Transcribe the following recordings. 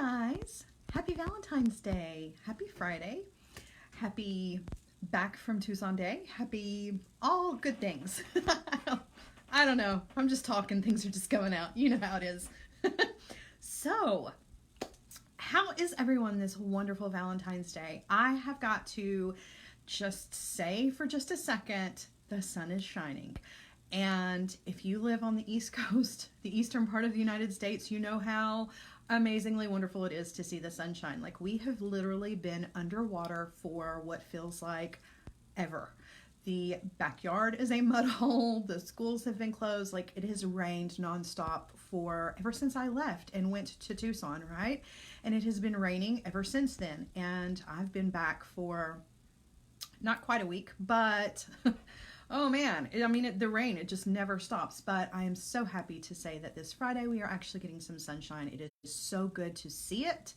guys, happy Valentine's Day, happy Friday, happy back from Tucson Day, happy all good things. I don't know, I'm just talking, things are just going out, you know how it is. So, how is everyone this wonderful Valentine's Day? I have got to just say for just a second, the sun is shining. And if you live on the East Coast, the eastern part of the United States, you know how amazingly wonderful it is to see the sunshine. Like, we have literally been underwater for what feels like ever. The backyard is a mud hole. The schools have been closed. Like, it has rained nonstop for ever since I left and went to Tucson, right? And it has been raining ever since then. And I've been back for not quite a week, but oh man, I mean, the rain, it just never stops. But I am so happy to say that this Friday we are actually getting some sunshine. It is so good to see it.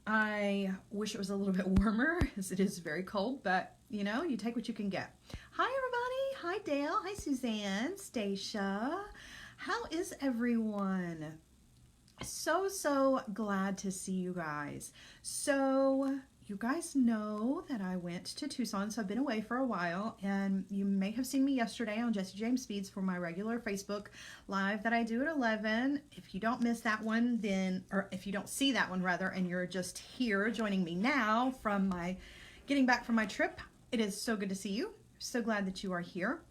I wish it was a little bit warmer, as it is very cold, but you know, you take what you can get. Hi everybody, hi Dale, hi Suzanne, Stacia. How is everyone? So glad to see you guys. So you guys know that I went to Tucson, so I've been away for a while, and you may have seen me yesterday on Jesse James Beads for my regular Facebook Live that I do at 11. If you don't miss that one, then, or if you don't see that one rather, and you're just here joining me now from my getting back from my trip, it is so good to see you. So glad that you are here.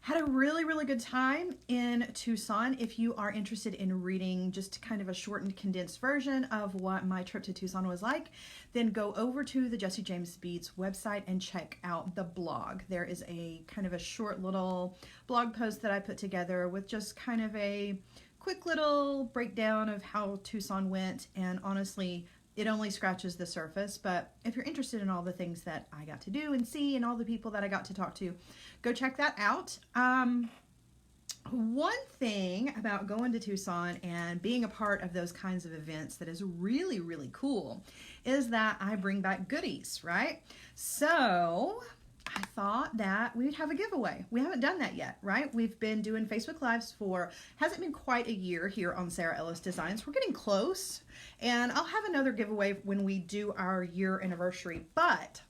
Had a really good time in Tucson. If you are interested in reading just kind of a shortened, condensed version of what my trip to Tucson was like, then go over to the Jesse James Beads website and check out the blog. There is a kind of a short little blog post that I put together with just kind of a quick little breakdown of how Tucson went, and honestly, it only scratches the surface. But if you're interested in all the things that I got to do and see and all the people that I got to talk to, go check that out. One thing about going to Tucson and being a part of those kinds of events that is really cool is that I bring back goodies, right? So I thought that we'd have a giveaway. We haven't done that yet, right? We've been doing Facebook Lives for, hasn't been quite a year here on Sara Ellis Designs. We're getting close, and I'll have another giveaway when we do our year anniversary, but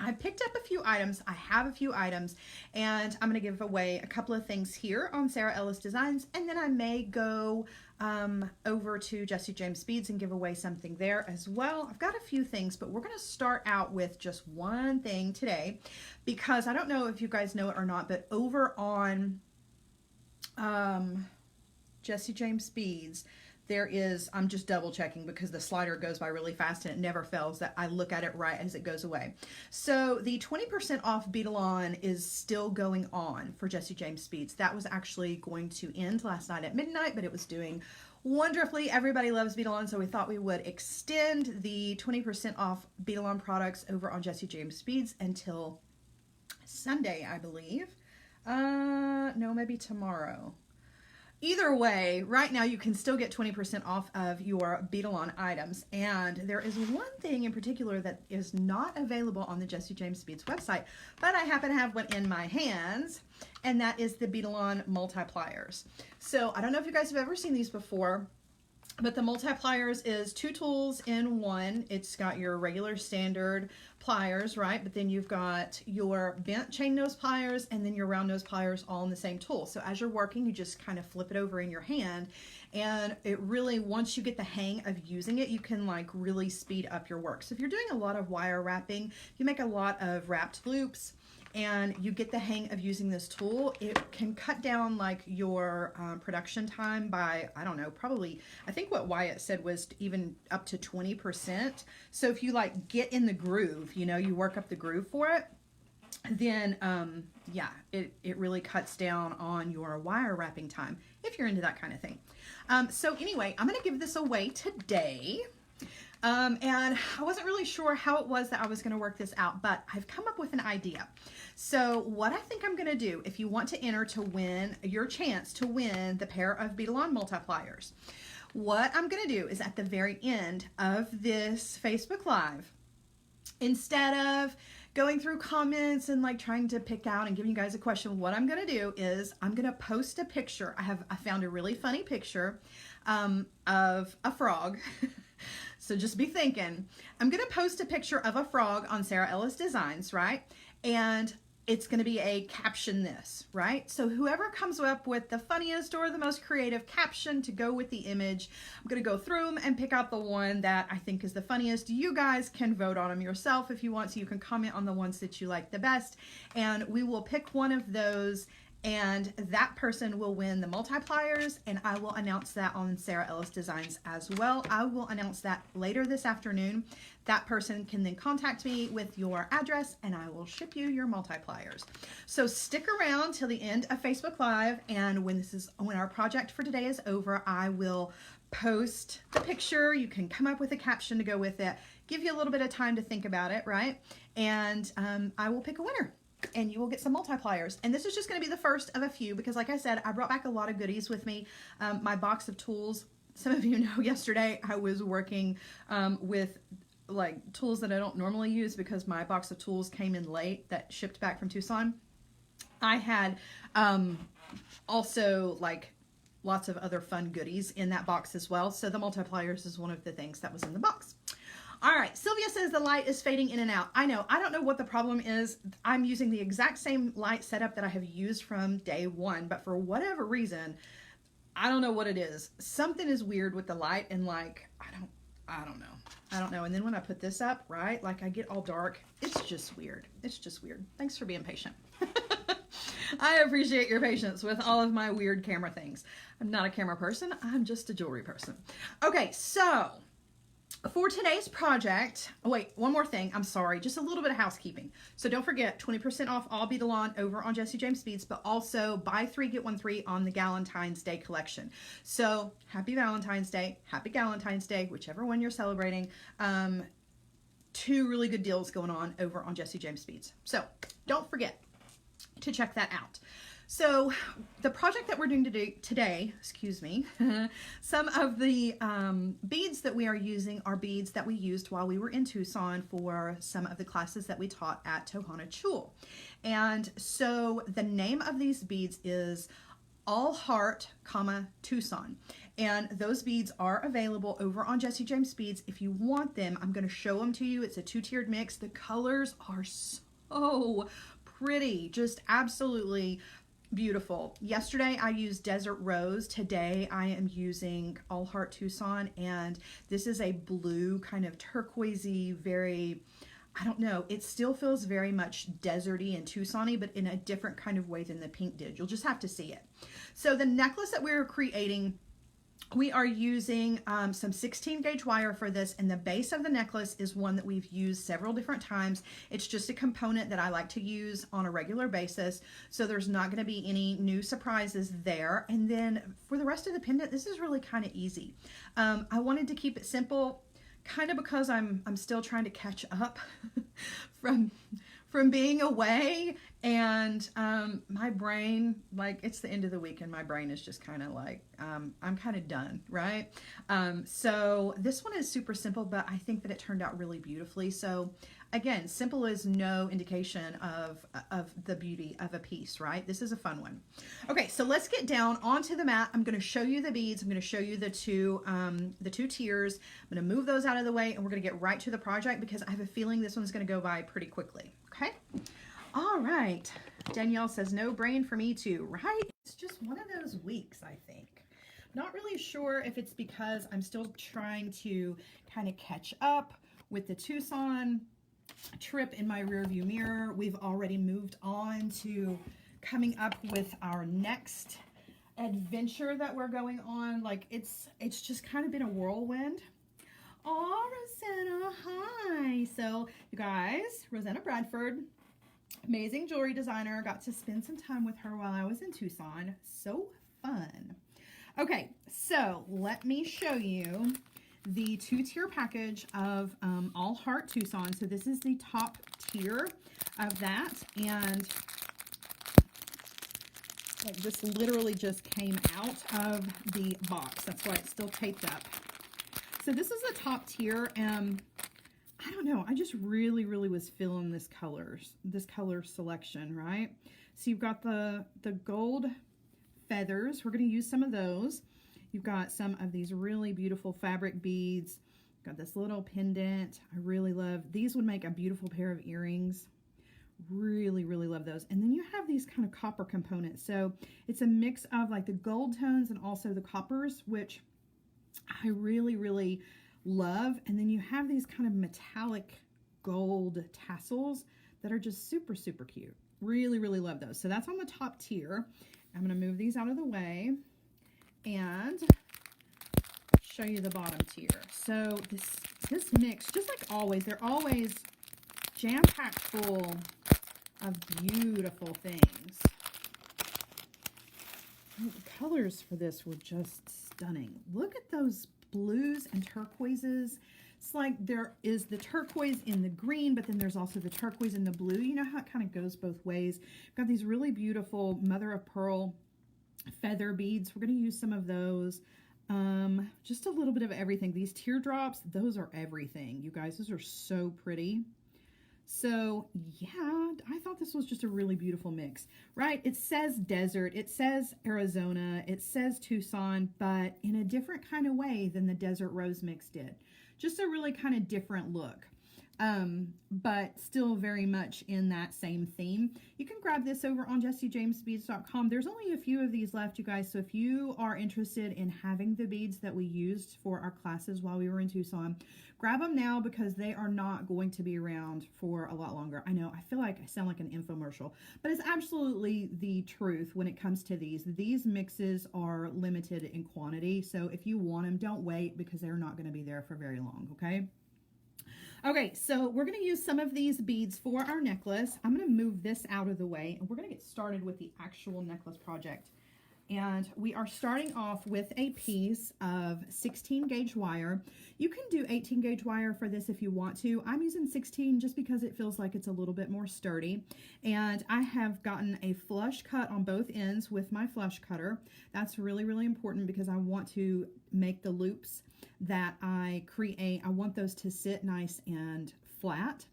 I picked up a few items. I have a few items, and I'm going to give away a couple of things here on Sara Ellis Designs, and then I may go over to Jesse James Beads and give away something there as well. I've got a few things, but we're going to start out with just one thing today, because I don't know if you guys know it or not, but over on Jesse James Beads, there is, I'm just double checking because the slider goes by really fast and it never fails that I look at it right as it goes away. So the 20% off Beadalon is still going on for Jesse James Beads. That was actually going to end last night at midnight, but it was doing wonderfully. Everybody loves Beadalon, so we thought we would extend the 20% off Beadalon products over on Jesse James Beads until Sunday, I believe. No, maybe tomorrow. Either way, right now you can still get 20% off of your Beadalon items, and there is one thing in particular that is not available on the Jesse James Beads website, but I happen to have one in my hands, and that is the Beadalon multi-pliers. So I don't know if you guys have ever seen these before, but the multi-pliers is two tools in one. It's got your regular standard pliers, right? But then you've got your bent chain nose pliers and then your round nose pliers all in the same tool. So as you're working, you just kind of flip it over in your hand, and it really, once you get the hang of using it, you can like really speed up your work. So if you're doing a lot of wire wrapping, you make a lot of wrapped loops, and you get the hang of using this tool, it can cut down like your production time by, I don't know, probably, I think what Wyatt said was even up to 20%. So if you like get in the groove, you know, you work up the groove for it, then yeah, it really cuts down on your wire wrapping time if you're into that kind of thing. So anyway, I'm gonna give this away today. And I wasn't really sure how it was that I was going to work this out, but I've come up with an idea. So what I think I'm going to do, if you want to enter to win your chance to win the pair of Beadalon multipliers, what I'm going to do is at the very end of this Facebook Live, instead of going through comments and like trying to pick out and giving you guys a question, what I'm going to do is I'm going to post a picture. I found a really funny picture of a frog. So just be thinking, I'm going to post a picture of a frog on Sara Ellis Designs, right? And it's going to be a caption this, right? So whoever comes up with the funniest or the most creative caption to go with the image, I'm going to go through them and pick out the one that I think is the funniest. You guys can vote on them yourself if you want, so you can comment on the ones that you like the best, and we will pick one of those, and that person will win the multipliers, and I will announce that on Sara Ellis Designs as well. I will announce that later this afternoon. That person can then contact me with your address and I will ship you your multipliers. So stick around till the end of Facebook Live, and when our project for today is over, I will post the picture. You can come up with a caption to go with it, give you a little bit of time to think about it, right? And I will pick a winner, and you will get some multipliers. And this is just going to be the first of a few, because like I said, I brought back a lot of goodies with me. My box of tools. Some of you know yesterday I was working with like tools that I don't normally use because my box of tools came in late that shipped back from Tucson. I had also like lots of other fun goodies in that box as well. So the multipliers is one of the things that was in the box. All right, Sylvia says the light is fading in and out. I know, I don't know what the problem is. I'm using the exact same light setup that I have used from day one, but for whatever reason, I don't know what it is. Something is weird with the light, and like, I don't know. And then when I put this up, right, like I get all dark. It's just weird. It's just weird. Thanks for being patient. I appreciate your patience with all of my weird camera things. I'm not a camera person. I'm just a jewelry person. Okay, so for today's project, oh wait, one more thing. I'm sorry, just a little bit of housekeeping. So don't forget, 20% off all Beadalon over on Jesse James Beads, but also buy 3 get 1 free on the Valentine's Day collection. So happy Valentine's Day, happy Galentine's Day, whichever one you're celebrating. 2 really good deals going on over on Jesse James Beads. So don't forget to check that out. So the project that we're doing today, excuse me, some of the beads that we are using are beads that we used while we were in Tucson for some of the classes that we taught at Tohana Chul. And so the name of these beads is All Heart, Tucson. And those beads are available over on Jesse James Beads. If you want them, I'm going to show them to you. It's a 2-tiered mix. The colors are so pretty, just absolutely beautiful. Yesterday I used Desert Rose. Today I am using All Heart Tucson, and this is a blue kind of turquoisey, very, I don't know, it still feels very much deserty and Tucson-y, but in a different kind of way than the pink did. You'll just have to see it. So the necklace that we're creating, we are using some 16 gauge wire for this, and the base of the necklace is one that we've used several different times. It's just a component that I like to use on a regular basis, so there's not going to be any new surprises there. And then for the rest of the pendant, this is really kind of easy. I wanted to keep it simple, kind of because I'm still trying to catch up from being away, and my brain, like, it's the end of the week and my brain is just kind of like, I'm kind of done, right? So this one is super simple, but I think that it turned out really beautifully. So again, simple is no indication of the beauty of a piece, right? This is a fun one. Okay, so let's get down onto the mat. I'm going to show you the beads. I'm going to show you the two tiers. I'm going to move those out of the way, and we're going to get right to the project because I have a feeling this one's going to go by pretty quickly. Okay. All right. Danielle says no brain for me too, right? It's just one of those weeks, I think. Not really sure if it's because I'm still trying to kind of catch up with the Tucson trip in my rearview mirror. We've already moved on to coming up with our next adventure that we're going on. Like, it's just kind of been a whirlwind. Oh, Rosanna, hi. So you guys, Rosanna Bradford, amazing jewelry designer, got to spend some time with her while I was in Tucson. So fun. Okay, so let me show you the 2-tier package of All Heart Tucson. So this is the top tier of that, and like this literally just came out of the box. That's why it's still taped up. So this is the top tier, and I don't know, I just really was feeling this color selection, right? So you've got the gold feathers. We're going to use some of those. You've got some of these really beautiful fabric beads. Got this little pendant. I really love these. Would make a beautiful pair of earrings. Really love those. And then you have these kind of copper components. So it's a mix of like the gold tones and also the coppers, which I really love. And then you have these kind of metallic gold tassels that are just super cute. Really love those. So that's on the top tier. I'm going to move these out of the way and show you the bottom tier. So this mix, just like always, they're always jam-packed full of beautiful things. Oh, the colors for this were just stunning. Look at those blues and turquoises. It's like there is the turquoise in the green, but then there's also the turquoise in the blue. You know how it kind of goes both ways. I've got these really beautiful mother of pearl feather beads. We're going to use some of those. Just a little bit of everything. These teardrops, those are everything. You guys, those are so pretty. So yeah, I thought this was just a really beautiful mix, right? It says desert, it says Arizona, it says Tucson, but in a different kind of way than the Desert Rose mix did. Just a really kind of different look. But still very much in that same theme. You can grab this over on jessijamesbeads.com. There's only a few of these left, you guys. So if you are interested in having the beads that we used for our classes while we were in Tucson, grab them now because they are not going to be around for a lot longer. I know, I feel like I sound like an infomercial, but it's absolutely the truth when it comes to these. These mixes are limited in quantity. So if you want them, don't wait because they're not going to be there for very long, okay? Okay, so we're going to use some of these beads for our necklace. I'm going to move this out of the way, and we're going to get started with the actual necklace project. And we are starting off with a piece of 16 gauge wire. You can do 18 gauge wire for this if you want to. I'm using 16 just because it feels like it's a little bit more sturdy. And I have gotten a flush cut on both ends with my flush cutter. That's really important because I want to make the loops that I create. I want those to sit nice and flat.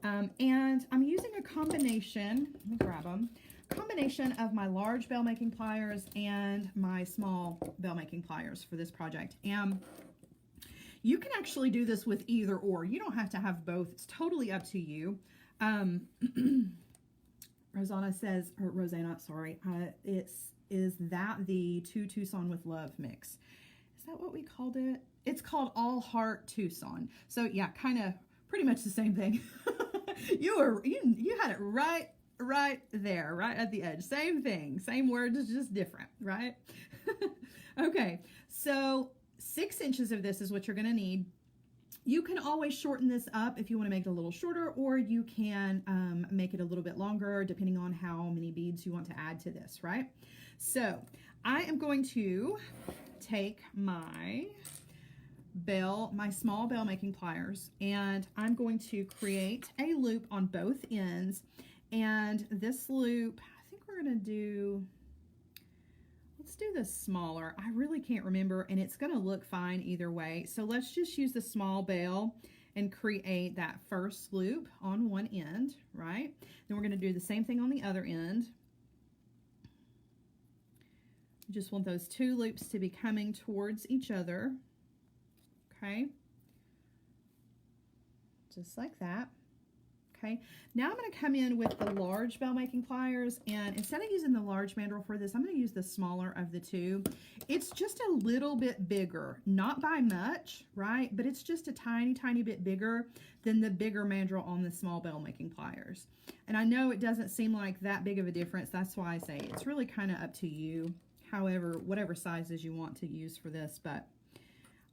And I'm using a combination, let me grab them, combination of my large bell making pliers and my small bell making pliers for this project. And you can actually do this with either or. You don't have to have both. It's totally up to you. Rosanna says, or Rosanna, sorry, is that the Two Tucson with Love mix? Is that what we called it? It's called All Heart Tucson. So yeah, kind of pretty much the same thing. You had it right there, right at the edge. Same thing, same words, it's just different, right? Okay, so 6 inches of this is what you're going to need. You can always shorten this up if you want to make it a little shorter, or you can make it a little bit longer depending on how many beads you want to add to this, right? So I am going to take my small bell making pliers, and I'm going to create a loop on both ends. And this loop, I think we're going to do, let's do this smaller. I really can't remember, and it's going to look fine either way. So let's just use the small bell and create that first loop on one end, right? Then we're going to do the same thing on the other end. You just want those 2 loops to be coming towards each other, okay? Just like that. Okay, now I'm going to come in with the large bell making pliers, and instead of using the large mandrel for this, I'm going to use the smaller of the 2. It's just a little bit bigger, not by much, right? But it's just a tiny bit bigger than the bigger mandrel on the small bell making pliers. And I know it doesn't seem like that big of a difference. That's why I say it's really kind of up to you, however, whatever sizes you want to use for this. But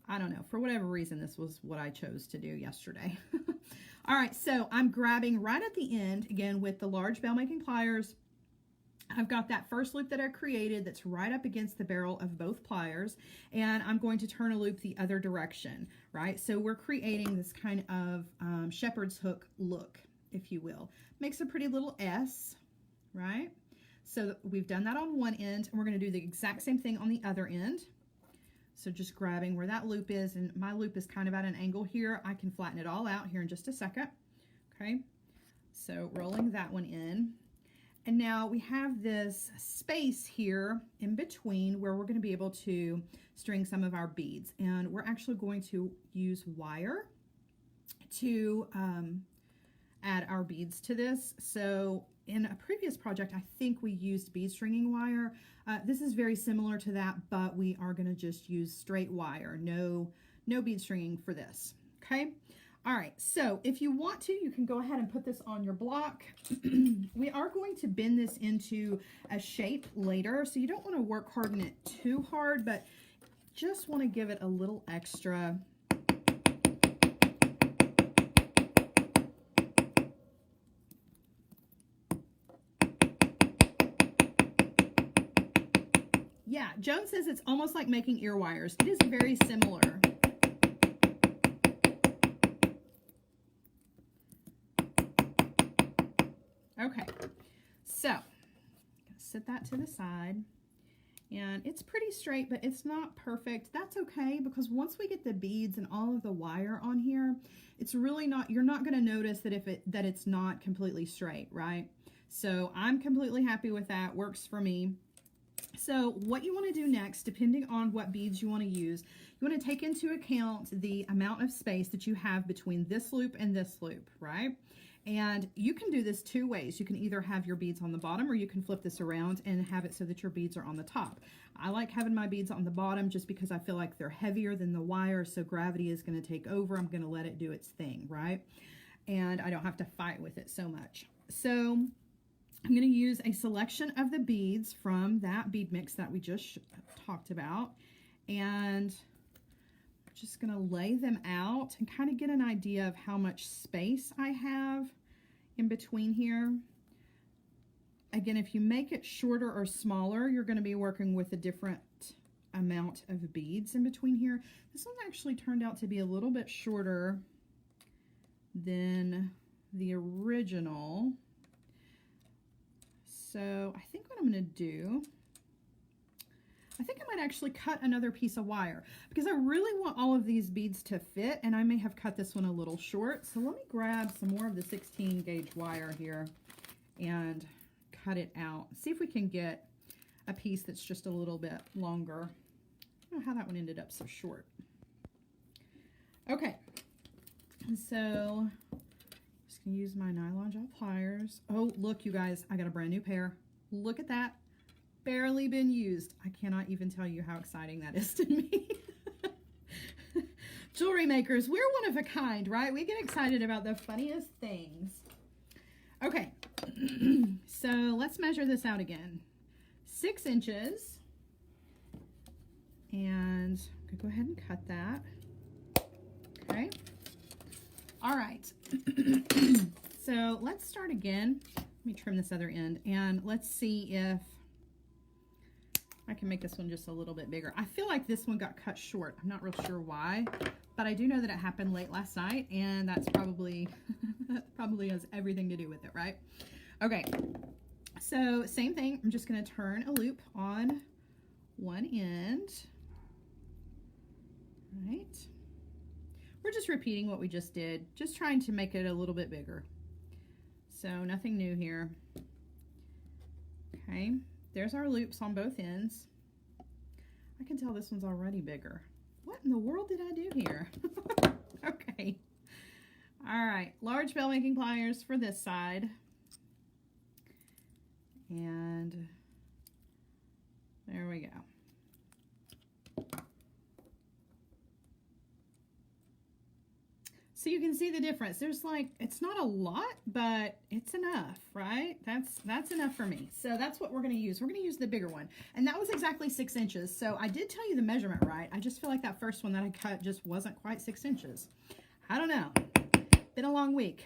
I don't know, for whatever reason, this was what I chose to do yesterday. All right, so I'm grabbing right at the end, again, with the large bell making pliers. I've got that first loop that I created that's right up against the barrel of both pliers, and I'm going to turn a loop the other direction, right? So we're creating this kind of shepherd's hook look, if you will. Makes a pretty little S, right? So we've done that on one end, and we're going to do the exact same thing on the other end. So just grabbing where that loop is, and my loop is kind of at an angle here. I can flatten it all out here in just a second. Okay, so rolling that one in. And now we have this space here in between where we're going to be able to string some of our beads. And we're actually going to use wire to add our beads to this. So in a previous project, I think we used bead stringing wire. This is very similar to that, but we are going to just use straight wire. No bead stringing for this. Okay. All right, so if you want to, you can go ahead and put this on your block. We are going to bend this into a shape later, so you don't want to work harden it too hard, but just want to give it a little extra. Yeah, Joan says it's almost like making ear wires. It is very similar. Okay, so I'm gonna set that to the side, and it's pretty straight, but it's not perfect. That's okay, because once we get the beads and all of the wire on here, it's really not, you're not gonna notice that that it's not completely straight, right? So I'm completely happy with that, works for me. So what you want to do next, depending on what beads you want to use, you want to take into account the amount of space that you have between this loop and this loop, right? And you can do this two ways. You can either have your beads on the bottom, or you can flip this around and have it so that your beads are on the top. I like having my beads on the bottom just because I feel like they're heavier than the wire, so gravity is going to take over. I'm going to let it do its thing, right? And I don't have to fight with it so much. So I'm going to use a selection of the beads from that bead mix that we just talked about, and I'm just going to lay them out and kind of get an idea of how much space I have in between here. Again, if you make it shorter or smaller, you're going to be working with a different amount of beads in between here. This one actually turned out to be a little bit shorter than the original. So I think what I'm going to do, I think I might actually cut another piece of wire, because I really want all of these beads to fit, and I may have cut this one a little short. So let me grab some more of the 16 gauge wire here and cut it out. See if we can get a piece that's just a little bit longer. I don't know how that one ended up so short. Okay, so just gonna use my nylon gel pliers. Oh, look, you guys, I got a brand new pair. Look at that. Barely been used. I cannot even tell you how exciting that is to me. Jewelry makers, we're one of a kind, right? We get excited about the funniest things. Okay, so let's measure this out again. 6 inches. And I'm gonna go ahead and cut that. Okay. All right. So let's start again. Let me trim this other end, and let's see if I can make this one just a little bit bigger. I feel like this one got cut short. I'm not real sure why, but I do know that it happened late last night, and that's probably probably has everything to do with it, right? Okay, so same thing. I'm just going to turn a loop on one end. All right. We're just repeating what we just did, just trying to make it a little bit bigger. So nothing new here. Okay. There's our loops on both ends. I can tell this one's already bigger. What in the world did I do here? Okay. All right. Large bell making pliers for this side. And there we go. So you can see the difference. There's like, it's not a lot, but it's enough, right? That's enough for me. So that's what we're going to use. We're going to use the bigger one. And that was exactly 6 inches. So I did tell you the measurement right. I just feel like that first one that I cut just wasn't quite 6 inches. I don't know. Been a long week.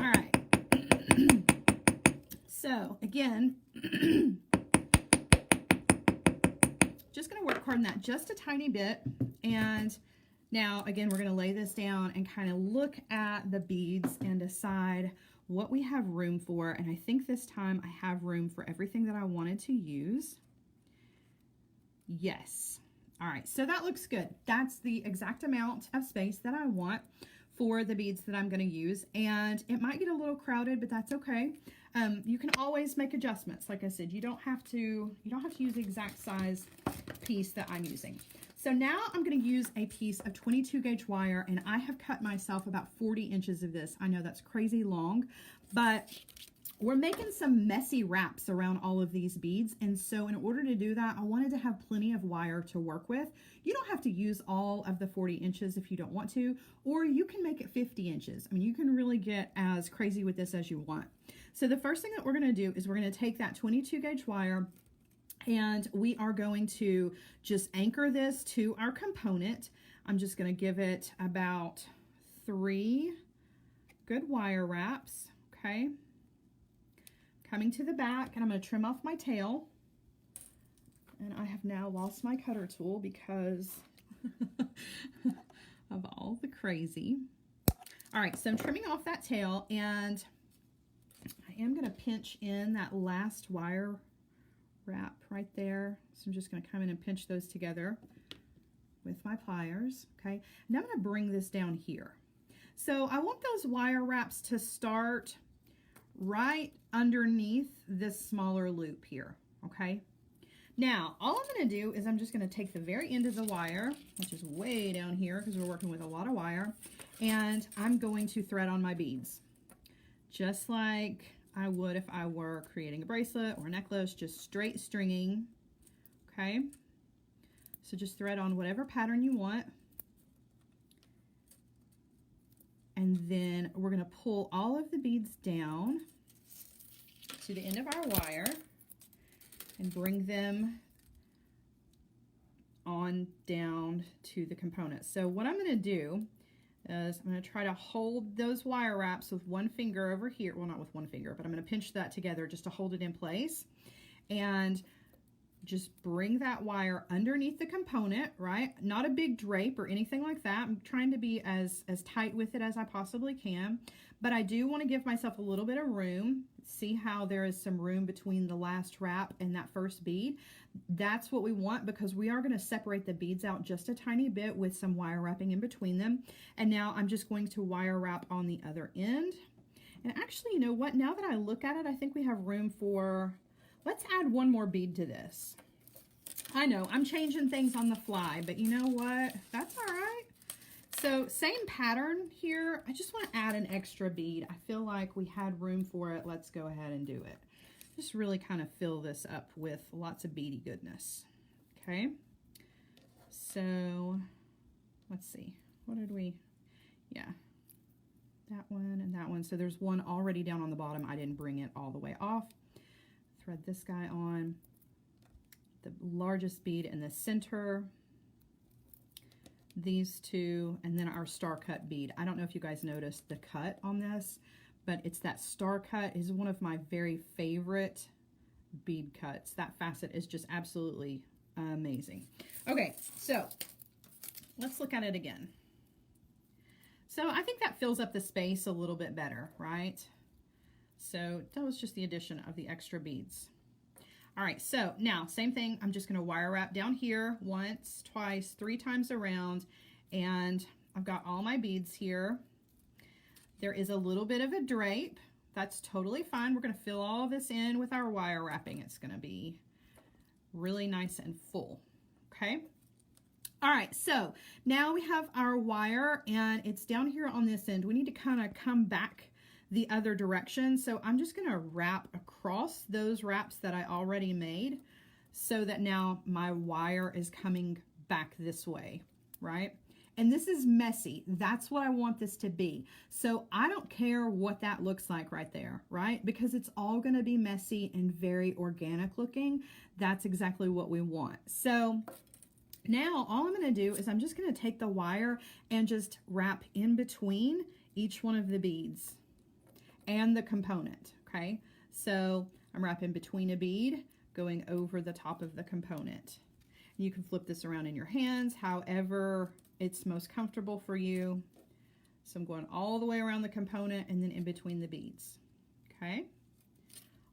All right. So again, just going to work hard on that just a tiny bit. And now, again, we're going to lay this down and kind of look at the beads and decide what we have room for. And I think this time I have room for everything that I wanted to use. Yes. All right, so that looks good. That's the exact amount of space that I want for the beads that I'm going to use, and it might get a little crowded, but that's okay. You can always make adjustments. Like I said, you don't have to use the exact size piece that I'm using. So now I'm going to use a piece of 22 gauge wire, and I have cut myself about 40 inches of this. I know that's crazy long, but we're making some messy wraps around all of these beads, and so in order to do that, I wanted to have plenty of wire to work with. You don't have to use all of the 40 inches if you don't want to, or you can make it 50 inches. I mean, you can really get as crazy with this as you want. So the first thing that we're going to do is we're going to take that 22 gauge wire, and we are going to just anchor this to our component. I'm just going to give it about 3 good wire wraps, okay? Coming to the back, and I'm going to trim off my tail. And I have now lost my cutter tool because of all the crazy. All right, so I'm trimming off that tail, and I am going to pinch in that last wire wrap right there. So I'm just going to come in and pinch those together with my pliers, okay? And I'm going to bring this down here. So I want those wire wraps to start right underneath this smaller loop here, okay? Now, all I'm going to do is I'm just going to take the very end of the wire, which is way down here because we're working with a lot of wire, and I'm going to thread on my beads, just like I would if I were creating a bracelet or a necklace, just straight stringing, okay? So just thread on whatever pattern you want. And then we're going to pull all of the beads down to the end of our wire and bring them on down to the components. So what I'm going to do is I'm going to try to hold those wire wraps with one finger over here. Well, not with one finger, but I'm going to pinch that together just to hold it in place. And just bring that wire underneath the component, right? Not a big drape or anything like that. I'm trying to be as tight with it as I possibly can, but I do want to give myself a little bit of room. See how there is some room between the last wrap and that first bead? That's what we want, because we are going to separate the beads out just a tiny bit with some wire wrapping in between them. And now I'm just going to wire wrap on the other end. And actually, you know what? Now that I look at it, I think we have room for... Let's add one more bead to this. I know, I'm changing things on the fly, but you know what? That's all right. So same pattern here. I just want to add an extra bead. I feel like we had room for it. Let's go ahead and do it. Just really kind of fill this up with lots of beady goodness. Okay. So let's see. What did we? Yeah. That one and that one. So there's one already down on the bottom. I didn't bring it all the way off. Thread this guy on. The largest bead in the center, these two, and then our star cut bead. I don't know if you guys noticed the cut on this, but it's that star cut is one of my very favorite bead cuts. That facet is just absolutely amazing. Okay, so let's look at it again. So I think that fills up the space a little bit better, right? So that was just the addition of the extra beads. All right, so now same thing. I'm just going to wire wrap down here once, twice, 3 times around, and I've got all my beads here. There is a little bit of a drape. That's totally fine. We're going to fill all of this in with our wire wrapping. It's going to be really nice and full. Okay. All right, so now we have our wire, and it's down here on this end. We need to kind of come back the other direction. So I'm just going to wrap across those wraps that I already made so that now my wire is coming back this way, right? And this is messy. That's what I want this to be. So I don't care what that looks like right there, right? Because it's all going to be messy and very organic looking. That's exactly what we want. So now all I'm going to do is I'm just going to take the wire and just wrap in between each one of the beads and the component, okay? So I'm wrapping between a bead, going over the top of the component. You can flip this around in your hands, however it's most comfortable for you. So I'm going all the way around the component and then in between the beads, okay?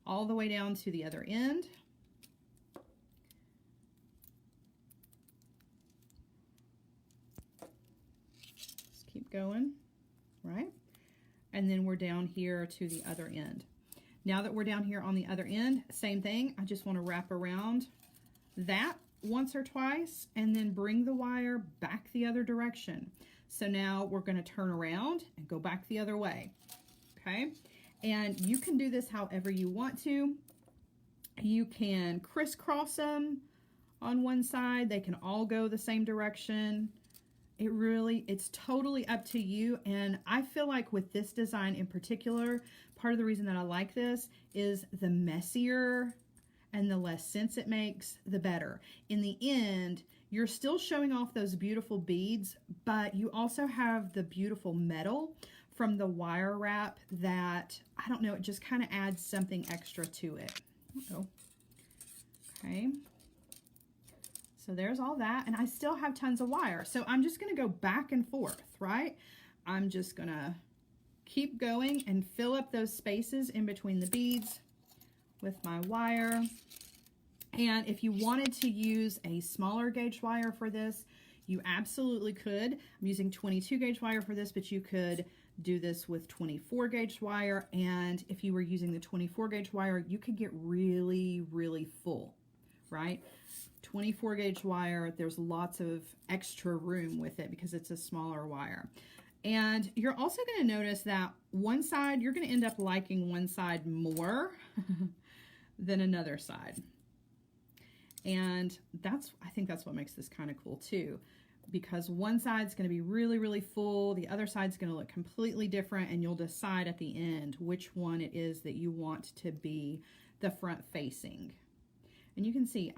All the way down to the other end. Keep going, right? And then we're down here to the other end. Now that we're down here on the other end, same thing. I just want to wrap around that once or twice and then bring the wire back the other direction. So now we're going to turn around and go back the other way. Okay. And you can do this however you want to. You can crisscross them on one side. They can all go the same direction. It's totally up to you. And I feel like with this design in particular, part of the reason that I like this is the messier and the less sense it makes, the better. In the end, you're still showing off those beautiful beads, but you also have the beautiful metal from the wire wrap that, I don't know, it just kind of adds something extra to it. Okay. So there's all that, and I still have tons of wire. So I'm just going to go back and forth, right? I'm just going to keep going and fill up those spaces in between the beads with my wire. And if you wanted to use a smaller gauge wire for this, you absolutely could. I'm using 22 gauge wire for this, but you could do this with 24 gauge wire. And if you were using the 24 gauge wire, you could get really, really full, right? 24 gauge wire, there's lots of extra room with it because it's a smaller wire. And you're also going to notice that one side, you're going to end up liking one side more than another side. And I think that's what makes this kind of cool too, because one side's going to be really, really full. The other side's going to look completely different, and you'll decide at the end which one it is that you want to be the front facing. And you can see,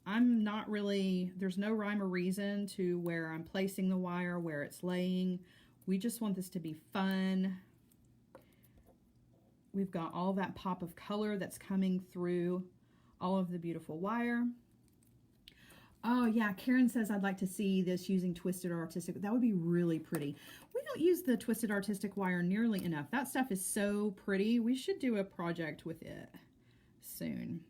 I'm not really, there's no rhyme or reason to where I'm placing the wire, where it's laying. We just want this to be fun. We've got all that pop of color that's coming through all of the beautiful wire. Oh yeah, Karen says I'd like to see this using twisted or artistic. That would be really pretty. We don't use the twisted artistic wire nearly enough. That stuff is so pretty. We should do a project with it soon.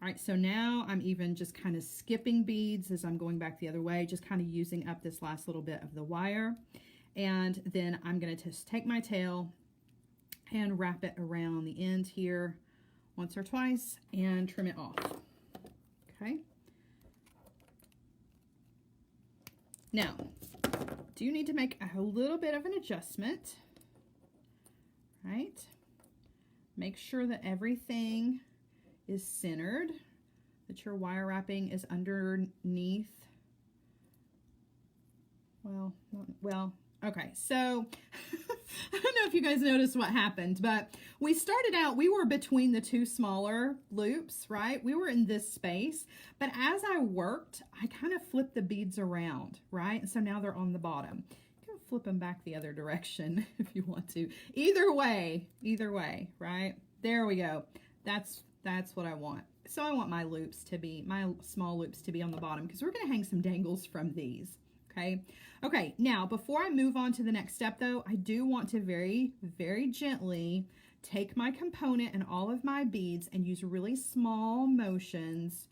All right, so now I'm even just kind of skipping beads as I'm going back the other way, just kind of using up this last little bit of the wire. And then I'm going to just take my tail and wrap it around the end here once or twice and trim it off. Okay. Now, do you need to make a little bit of an adjustment, right? Make sure that everything is centered, that your wire wrapping is underneath. Okay, so I don't know if you guys noticed what happened, but we started out, we were between the two smaller loops, right? We were in this space, but as I worked, I kind of flipped the beads around, right? And so now they're on the bottom. You can flip them back the other direction if you want to. Either way, right? There we go. That's what I want. So I want my loops to be, my small loops to be on the bottom, because we're going to hang some dangles from these. Okay, now before I move on to the next step though, I do want to very, very gently take my component and all of my beads and use really small motions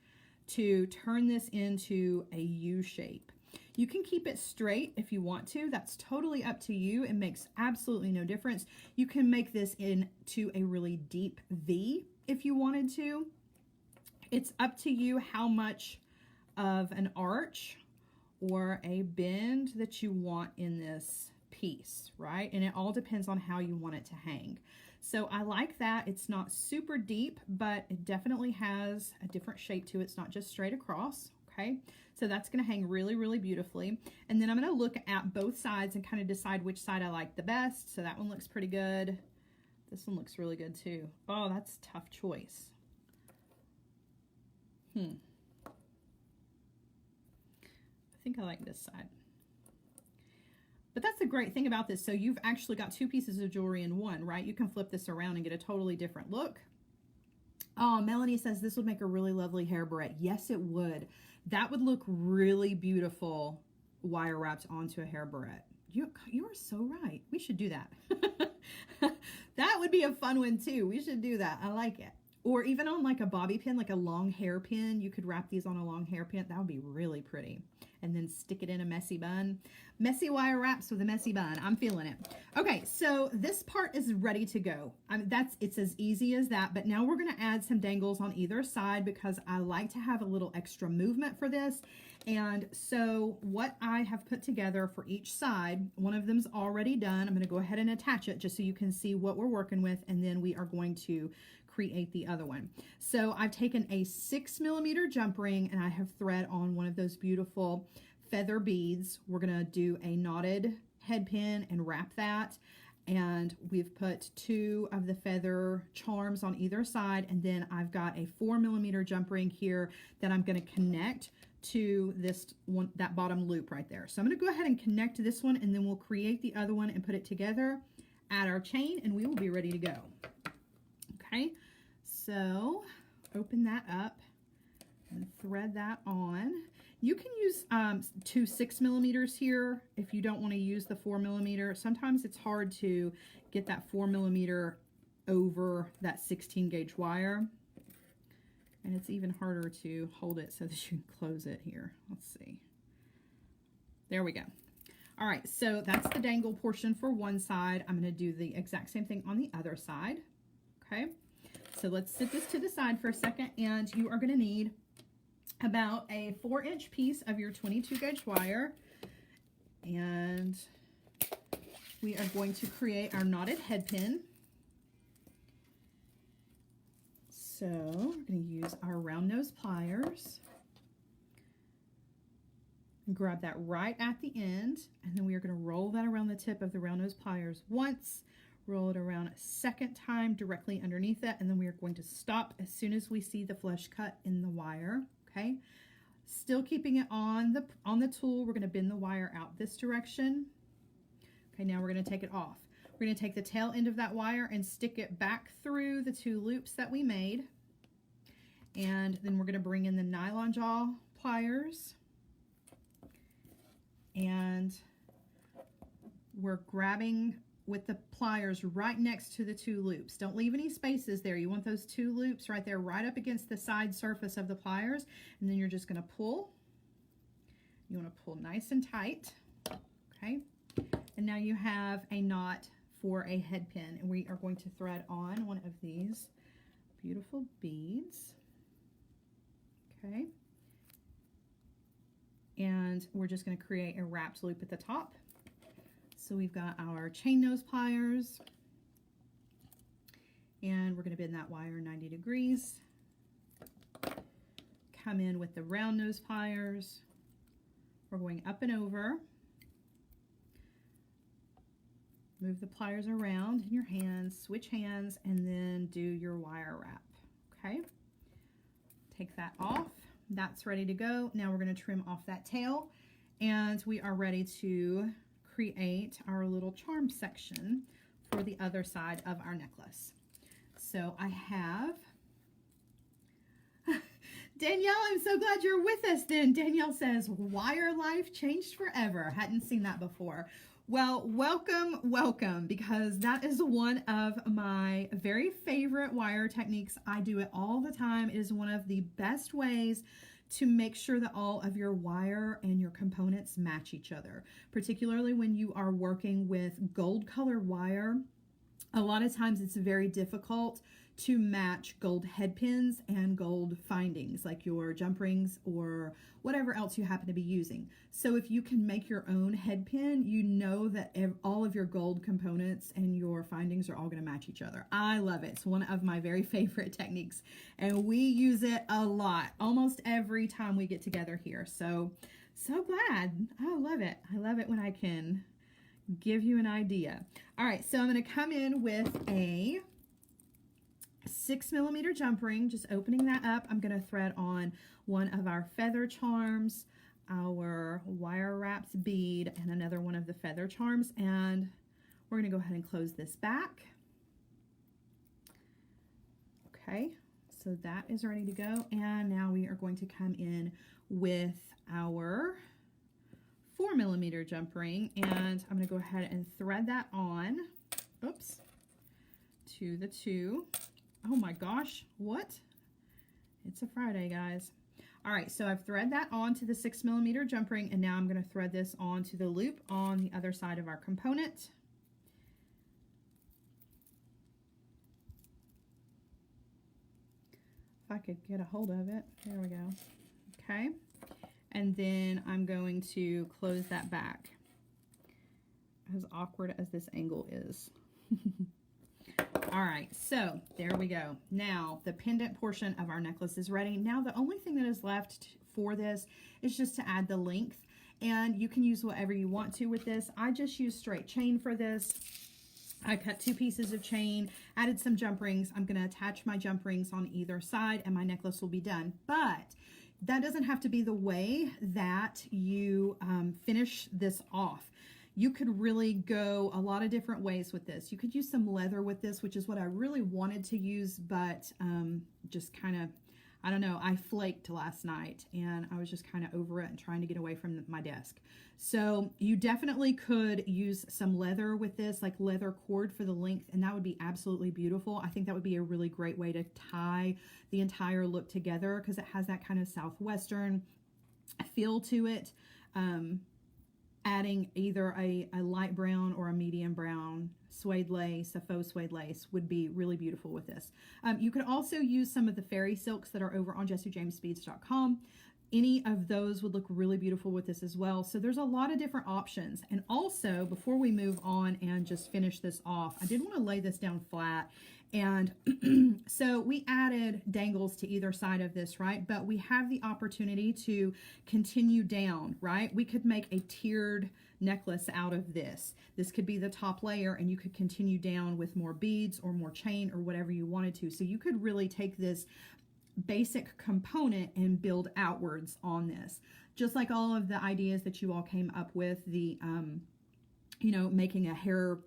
to turn this into a U shape. You can keep it straight if you want to. That's totally up to you. It makes absolutely no difference. You can make this into a really deep V if you wanted to. It's up to you how much of an arch or a bend that you want in this piece, right? And it all depends on how you want it to hang. So I like that. It's not super deep, but it definitely has a different shape to it. It's not just straight across, okay? So that's gonna hang really, really beautifully. And then I'm gonna look at both sides and kind of decide which side I like the best. So that one looks pretty good. This one looks really good too. Oh, that's a tough choice. I think I like this side. But that's the great thing about this. So you've actually got two pieces of jewelry in one, right? You can flip this around and get a totally different look. Oh, Melanie says this would make a really lovely hair barrette. Yes, it would. That would look really beautiful wire wrapped onto a hair barrette. You are so right. We should do that. That would be a fun one too. We should do that. I like it. Or even on like a bobby pin, like a long hair pin. You could wrap these on a long hair pin. That would be really pretty. and then stick it in a messy bun. Messy wire wraps with a messy bun. I'm feeling it. Okay, so this part is ready to go. It's as easy as that, but now we're going to add some dangles on either side because I like to have a little extra movement for this. And so what I have put together for each side, one of them's already done. I'm going to go ahead and attach it just so you can see what we're working with, and then we are going to create the other one. So I've taken a 6mm jump ring and I have thread on one of those beautiful feather beads. We're going to do a knotted head pin and wrap that. And we've put 2 of the feather charms on either side. And then I've got a 4mm jump ring here that I'm going to connect to this one, that bottom loop right there. So I'm going to go ahead and connect this one, and then we'll create the other one and put it together, add our chain, and we will be ready to go. Okay, so open that up and thread that on. You can use 2 6mm here if you don't want to use the 4mm. Sometimes it's hard to get that 4mm over that 16 gauge wire. And it's even harder to hold it so that you can close it here. Let's see. There we go. All right, so that's the dangle portion for one side. I'm going to do the exact same thing on the other side. Okay, so let's set this to the side for a second, and you are going to need about a 4-inch piece of your 22 gauge wire, and we are going to create our knotted head pin. So we're going to use our round nose pliers and grab that right at the end, and then we are going to roll that around the tip of the round nose pliers once, roll it around a second time directly underneath it, and then we are going to stop as soon as we see the flush cut in the wire. Okay, still keeping it on the tool. We're going to bend the wire out this direction. Okay, now we're going to take it off. We're going to take the tail end of that wire and stick it back through the 2 loops that we made. And then we're going to bring in the nylon jaw pliers. And we're grabbing with the pliers right next to the 2 loops. Don't leave any spaces there. You want those 2 loops right there, right up against the side surface of the pliers. And then you're just going to pull. You want to pull nice and tight. Okay. And now you have a knot for a head pin, and we are going to thread on one of these beautiful beads. Okay, and we're just going to create a wrapped loop at the top. So we've got our chain nose pliers, and we're going to bend that wire 90 degrees. Come in with the round nose pliers. We're going up and over. Move the pliers around in your hands, switch hands, and then do your wire wrap. Okay, take that off. That's ready to go. Now we're going to trim off that tail, and we are ready to create our little charm section for the other side of our necklace. So I have Danielle, I'm so glad you're with us then. Danielle says, wire life changed forever. Hadn't seen that before. Well, welcome, welcome, because that is one of my very favorite wire techniques. I do it all the time. It is one of the best ways to make sure that all of your wire and your components match each other, particularly when you are working with gold colored wire. A lot of times it's very difficult to match gold head pins and gold findings like your jump rings or whatever else you happen to be using. So if you can make your own head pin, you know that all of your gold components and your findings are all going to match each other. I love it. It's one of my very favorite techniques, and we use it a lot, almost every time we get together here. So glad. I love it. I love it when I can give you an idea. All right, so I'm going to come in with a 6mm jump ring, just opening that up. I'm going to thread on one of our feather charms, our wire wrapped bead, and another one of the feather charms, and we're going to go ahead and close this back. Okay, so that is ready to go, and now we are going to come in with our 4mm jump ring, and I'm going to go ahead and thread that on, oops, to the 2. Oh my gosh, what? It's a Friday, guys. All right, so I've thread that onto the 6mm jump ring, and now I'm going to thread this onto the loop on the other side of our component. If I could get a hold of it. There we go. Okay. And then I'm going to close that back. As awkward as this angle is. All right, so there we go. Now the pendant portion of our necklace is ready. Now the only thing that is left for this is just to add the length, and you can use whatever you want to with this. I just used straight chain for this. I cut 2 pieces of chain, added some jump rings. I'm going to attach my jump rings on either side and my necklace will be done. But that doesn't have to be the way that you finish this off. You could really go a lot of different ways with this. You could use some leather with this, which is what I really wanted to use, but just kind of, I don't know, I flaked last night and I was just kind of over it and trying to get away from my desk. So you definitely could use some leather with this, like leather cord for the length, and that would be absolutely beautiful. I think that would be a really great way to tie the entire look together because it has that kind of Southwestern feel to it. Adding either a light brown or a medium brown suede lace, a faux suede lace would be really beautiful with this. You could also use some of the fairy silks that are over on jessiejamesbeads.com. Any of those would look really beautiful with this as well. So there's a lot of different options. And also, before we move on and just finish this off, I did want to lay this down flat. And so we added dangles to either side of this, right? But we have the opportunity to continue down, right? We could make a tiered necklace out of this. This could be the top layer, and you could continue down with more beads or more chain or whatever you wanted to. So you could really take this basic component and build outwards on this. Just like all of the ideas that you all came up with, the you know, making a hair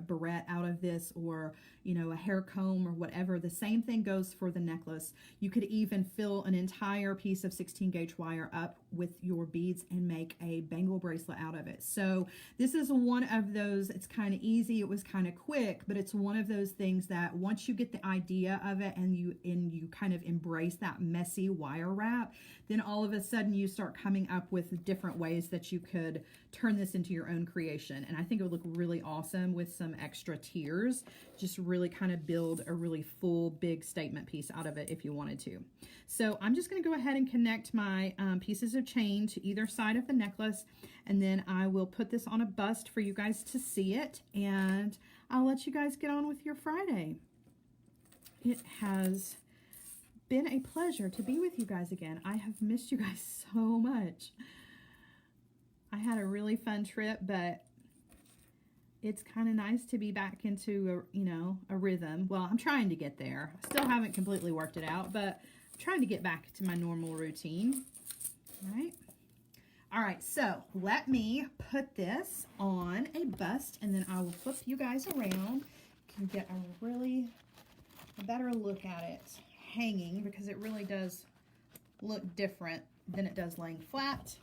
barrette out of this, or you know, a hair comb or whatever. The same thing goes for the necklace. You could even fill an entire piece of 16 gauge wire up with your beads and make a bangle bracelet out of it. So this is one of those, it's kind of easy, it was kind of quick, but it's one of those things that once you get the idea of it and you kind of embrace that messy wire wrap, then all of a sudden you start coming up with different ways that you could turn this into your own creation. And I think it would look really awesome with some extra tiers. Just really kind of build a really full big statement piece out of it if you wanted to. So I'm just going to go ahead and connect my pieces of chain to either side of the necklace, and then I will put this on a bust for you guys to see it, and I'll let you guys get on with your Friday. It has been a pleasure to be with you guys again. I have missed you guys so much. I had a really fun trip, but it's kind of nice to be back into a rhythm. Well, I'm trying to get there. I still haven't completely worked it out, but I'm trying to get back to my normal routine. All right, so let me put this on a bust, and then I will flip you guys around. You can get a better look at it hanging, because it really does look different than it does laying flat.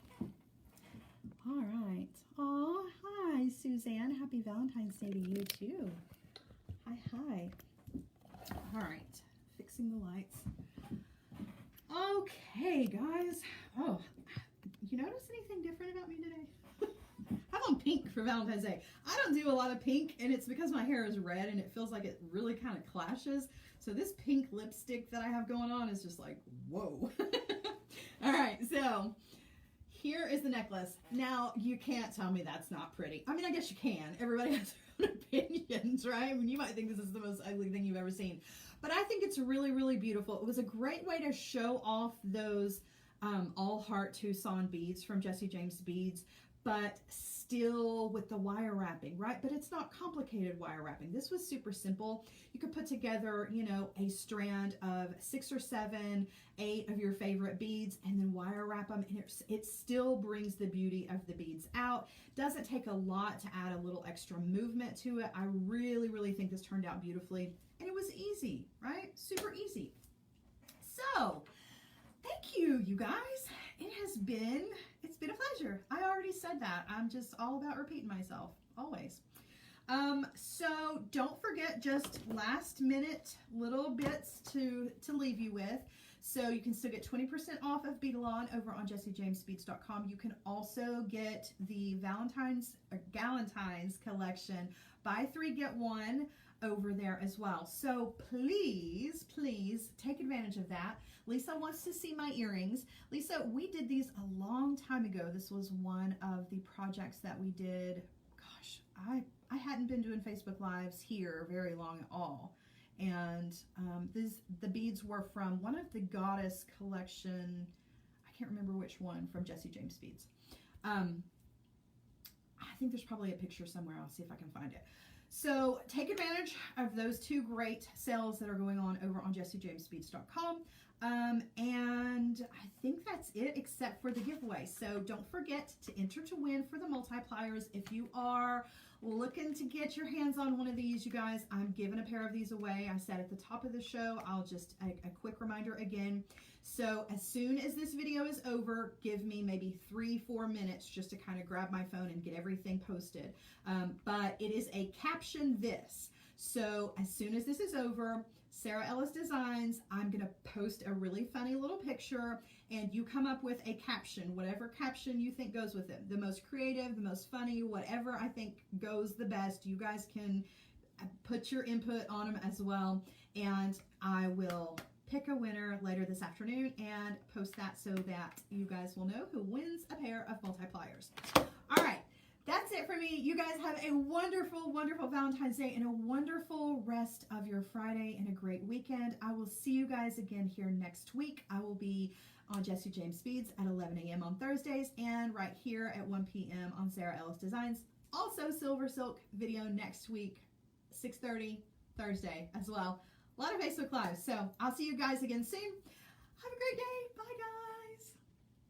All right. Oh, hi, Suzanne. Happy Valentine's Day to you, too. Hi. All right. Fixing the lights. Okay, guys. Oh, you notice anything different about me today? I'm on pink for Valentine's Day. I don't do a lot of pink, and it's because my hair is red, and it feels like it really kind of clashes. So this pink lipstick that I have going on is just like, whoa. All right, so here is the necklace. Now, you can't tell me that's not pretty. I mean, I guess you can. Everybody has their own opinions, right? I mean, you might think this is the most ugly thing you've ever seen. But I think it's really, really beautiful. It was a great way to show off those all heart Tucson beads from Jessie James Beads, but still with the wire wrapping, right? But it's not complicated wire wrapping. This was super simple. You could put together, a strand of 6 or 7, 8 of your favorite beads, and then wire wrap them, and it still brings the beauty of the beads out. Doesn't take a lot to add a little extra movement to it. I really, really think this turned out beautifully, and it was easy, right? Super easy. So, thank you, you guys. It's been a pleasure. I already said that. I'm just all about repeating myself, always. So don't forget, just last minute little bits to leave you with. So you can still get 20% off of Beadalon over on jessijamesbeads.com. You can also get the Valentine's collection, buy 3 get 1 over there as well. So please, please take advantage of that. Lisa wants to see my earrings. Lisa, we did these a long time ago. This was one of the projects that we did. Gosh, I hadn't been doing Facebook Lives here very long at all. And the beads were from one of the Goddess collection. I can't remember which one from Jessie James Beads. I think there's probably a picture somewhere. I'll see if I can find it. So take advantage of those 2 great sales that are going on over on jessijamesbeads.com. And I think that's it except for the giveaway. So don't forget to enter to win for the multipliers. If you are looking to get your hands on one of these, you guys, I'm giving a pair of these away. I said at the top of the show, I'll just, a quick reminder again. So as soon as this video is over, give me maybe 3-4 minutes just to kind of grab my phone and get everything posted. But it is a caption this. So as soon as this is over, Sara Ellis Designs, I'm going to post a really funny little picture and you come up with a caption, whatever caption you think goes with it. The most creative, the most funny, whatever I think goes the best. You guys can put your input on them as well. And I will pick a winner later this afternoon and post that so that you guys will know who wins a pair of multipliers. All right. That's it for me. You guys have a wonderful, wonderful Valentine's Day and a wonderful rest of your Friday and a great weekend. I will see you guys again here next week. I will be on Jessie James Beads at 11 a.m. on Thursdays and right here at 1 p.m. on Sara Ellis Designs. Also, Silver Silk video next week, 6:30 Thursday as well. A lot of Facebook Lives. So I'll see you guys again soon. Have a great day. Bye, guys.